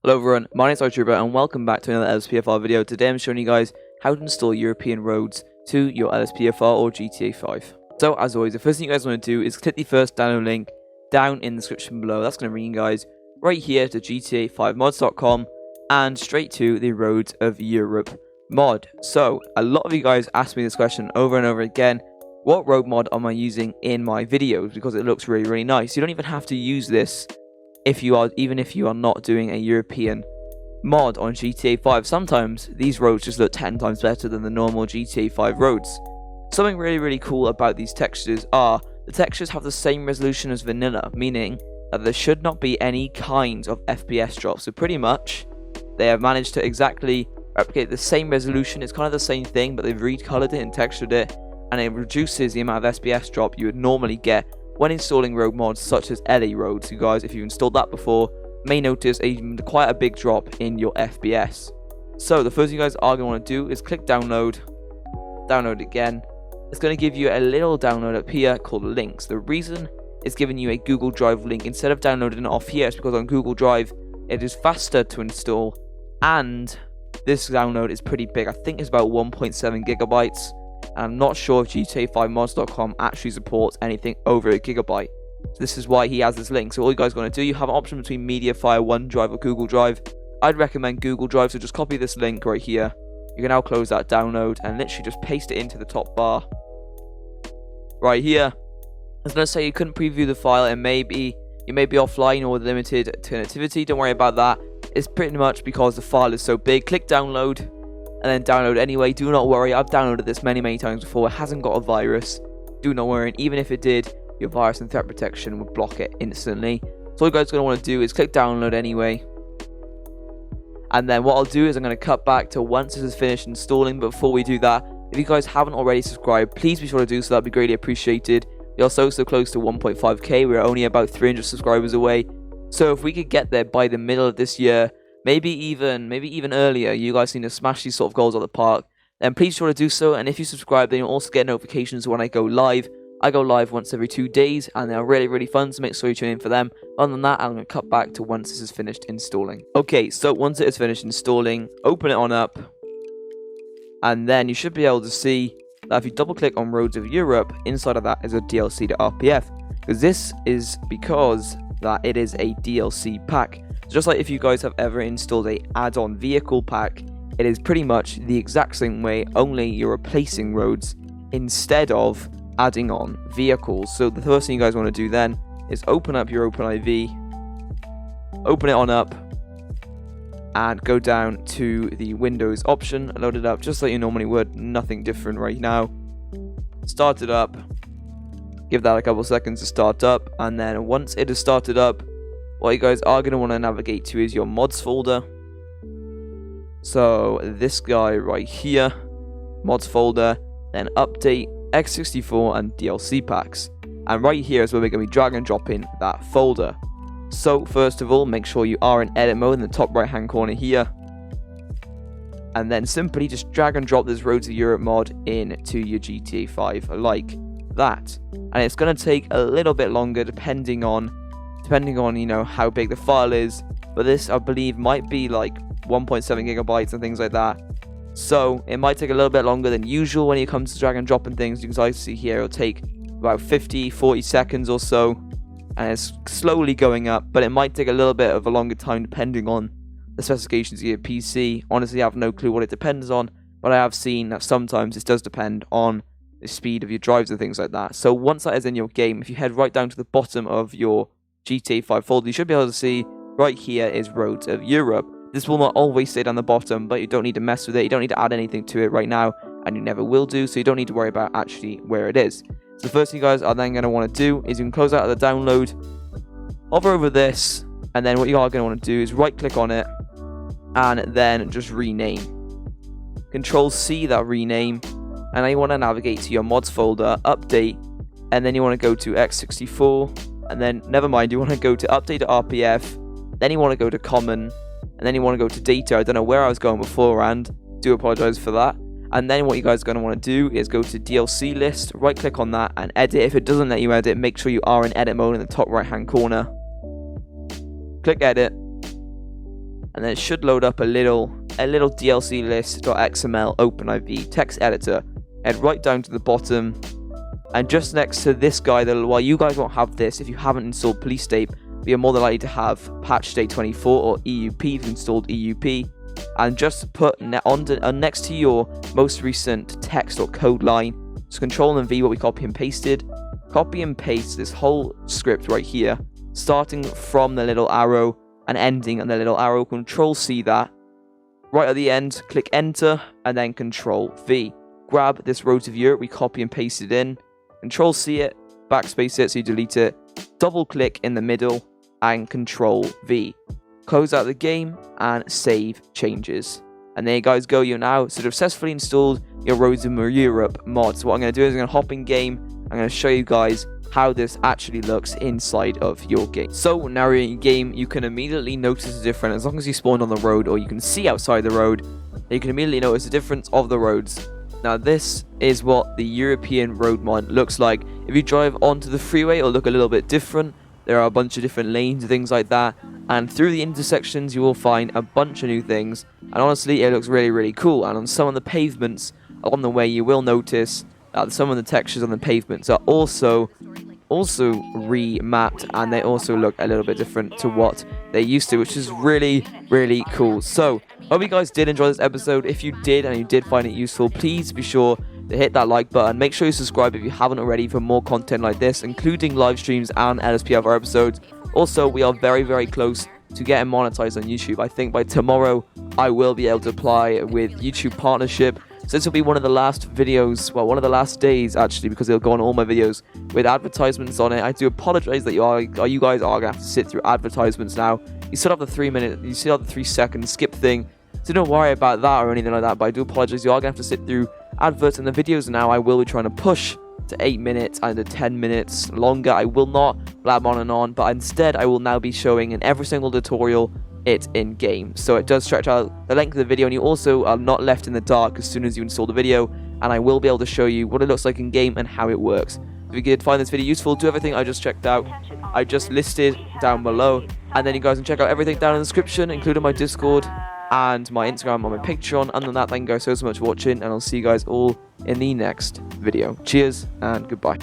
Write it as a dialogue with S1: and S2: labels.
S1: Hello everyone, my name is Geoffrey and welcome back to another LSPFR video. Today I'm showing you guys how to install European roads to your LSPFR or GTA 5. So as always, the first thing you guys want to do is click the first download link down in the description below. That's going to bring you guys right here to GTA5mods.com and straight to the Roads of Europe mod. So a lot of you guys ask me this question over and over again: what road mod am I using in my videos? Because it looks really nice. You don't even have to use this even if you are not doing a European mod on GTA 5. Sometimes these roads just look 10 times better than the normal GTA 5 roads. Something really cool about these textures are the textures have the same resolution as vanilla, meaning that there should not be any kind of FPS drop. So pretty much they have managed to exactly replicate the same resolution. It's kind of the same thing, but they've recolored it and textured it, and it reduces the amount of FPS drop you would normally get when installing road mods such as LA roads. You guys, if you've installed that before, may notice quite a big drop in your FPS. So the first thing you guys are going to want to do is click download again. It's going to give you a little download up here called links. The reason it's giving you a Google Drive link instead of downloading it off here is because on Google Drive it is faster to install, and this download is pretty big. I think it's about 1.7 gigabytes. I'm not sure if GTA5mods.com actually supports anything over a gigabyte. So this is why he has this link. So all you guys want to do, you have an option between Mediafire, OneDrive or Google Drive. I'd recommend Google Drive, so just copy this link right here. You can now close that download and literally just paste it into the top bar right here. I was going to say you couldn't preview the file, and you may be offline or with limited connectivity. Don't worry about that. It's pretty much because the file is so big. Click download and then download anyway. Do not worry, I've downloaded this many times before. It hasn't got a virus. Do not worry, and even if it did, your virus and threat protection would block it instantly. So all you guys are going to want to do is click download anyway. And then what I'll do is I'm going to cut back to once this is finished installing. But before we do that, if you guys haven't already subscribed, please be sure to do so. That'd be greatly appreciated. We are so close to 1.5k. We're only about 300 subscribers away. So if we could get there by the middle of this year, maybe even earlier, you guys need to smash these sort of goals at the park, then please be sure to do so. And if you subscribe, then you'll also get notifications when I go live. I go live once every 2 days, and they're really fun, so make sure you tune in for them. Other than that, I'm going to cut back to once this is finished installing. Okay, so once it is finished installing, open it on up, and then you should be able to see that if you double click on Roads of Europe, inside of that is a DLC to RPF, because this is because that it is a DLC pack. Just like if you guys have ever installed a add-on vehicle pack, it is pretty much the exact same way, only you're replacing roads instead of adding on vehicles. So the first thing you guys want to do then is open up your OpenIV, open it on up, and go down to the Windows option, load it up just like you normally would, nothing different right now. Start it up, give that a couple seconds to start up, and then once it is started up, what you guys are going to want to navigate to is your mods folder. So this guy right here, mods folder, then update, x64 and DLC packs. And right here is where we're going to be drag and dropping that folder. So first of all, make sure you are in edit mode in the top right hand corner here. And then simply just drag and drop this Roads of Europe mod into your GTA 5 like that. And it's going to take a little bit longer depending on you know how big the file is, but this I believe might be like 1.7 gigabytes and things like that, so it might take a little bit longer than usual when it comes to drag and drop and things. You can see here it'll take about 40 seconds or so, and it's slowly going up, but it might take a little bit of a longer time depending on the specifications of your PC. Honestly, I have no clue what it depends on, but I have seen that sometimes this does depend on the speed of your drives and things like that. So once that is in your game, if you head right down to the bottom of your GTA 5 folder, you should be able to see right here is Roads of Europe. This will not always stay down the bottom, but you don't need to mess with it. You don't need to add anything to it right now, and you never will do, so you don't need to worry about actually where it is. So the first thing you guys are then going to want to do is you can close out of the download, hover over this, and then what you are going to want to do is right click on it and then just rename. Control C that rename, and then you want to navigate to your mods folder, update, and then you want to go to x64. And then, never mind, you want to go to update to RPF, then you want to go to common, and then you want to go to data. I don't know where I was going beforehand, do apologize for that. And then what you guys are going to want to do is go to DLC list, right click on that and edit. If it doesn't let you edit, make sure you are in edit mode in the top right hand corner. Click edit, and then it should load up a little DLC list.xml OpenIV text editor. Head right down to the bottom, and just next to this guy, while you guys won't have this if you haven't installed Police State, but you're more than likely to have Patch State 24 or EUP if you've installed EUP, and just put next to your most recent text or code line, so Control and V, what we copy and pasted. Copy and paste this whole script right here, starting from the little arrow and ending on the little arrow. Control C that. Right at the end, click enter, and then Control V. Grab this row to view it, we copy and paste it in. Control C it, backspace it so you delete it. Double click in the middle, and Control V. Close out the game and save changes. And there you guys go, you're now successfully installed your Roads of Europe mod. So what I'm going to do is I'm going to hop in game. I'm going to show you guys how this actually looks inside of your game. So now you're in your game, you can immediately notice the difference. As long as you spawn on the road or you can see outside the road, you can immediately notice the difference of the roads. Now this is what the European road mod looks like. If you drive onto the freeway, it'll look a little bit different. There are a bunch of different lanes and things like that, and through the intersections you will find a bunch of new things, and honestly it looks really cool. And on some of the pavements along the way you will notice that some of the textures on the pavements are also remapped, and they also look a little bit different to what they used to, which is really cool. So hope you guys did enjoy this episode. If you did and you did find it useful, please be sure to hit that like button. Make sure you subscribe if you haven't already for more content like this, including live streams and LSPFR episodes. Also, we are very close to getting monetized on YouTube. I think by tomorrow I will be able to apply with YouTube partnership. So this will be one of the last videos, well, one of the last days actually, because it'll go on all my videos with advertisements on it. I do apologize that you guys are gonna have to sit through advertisements now. You still have the 3 minute, you still have the 3 second skip thing. So don't worry about that or anything like that, but I do apologize. You are gonna have to sit through adverts in the videos now. I will be trying to push to 8 minutes and to 10 minutes longer. I will not blab on and on, but instead I will now be showing in every single tutorial it in game, so it does stretch out the length of the video, and you also are not left in the dark as soon as you install the video, and I will be able to show you what it looks like in game and how it works. If you did find this video useful, do everything I just checked out, I just listed down below, and then you guys can check out everything down in the description, including my Discord and my Instagram and my Patreon. Other than that, thank you guys so much for watching, and I'll see you guys all in the next video. Cheers and goodbye.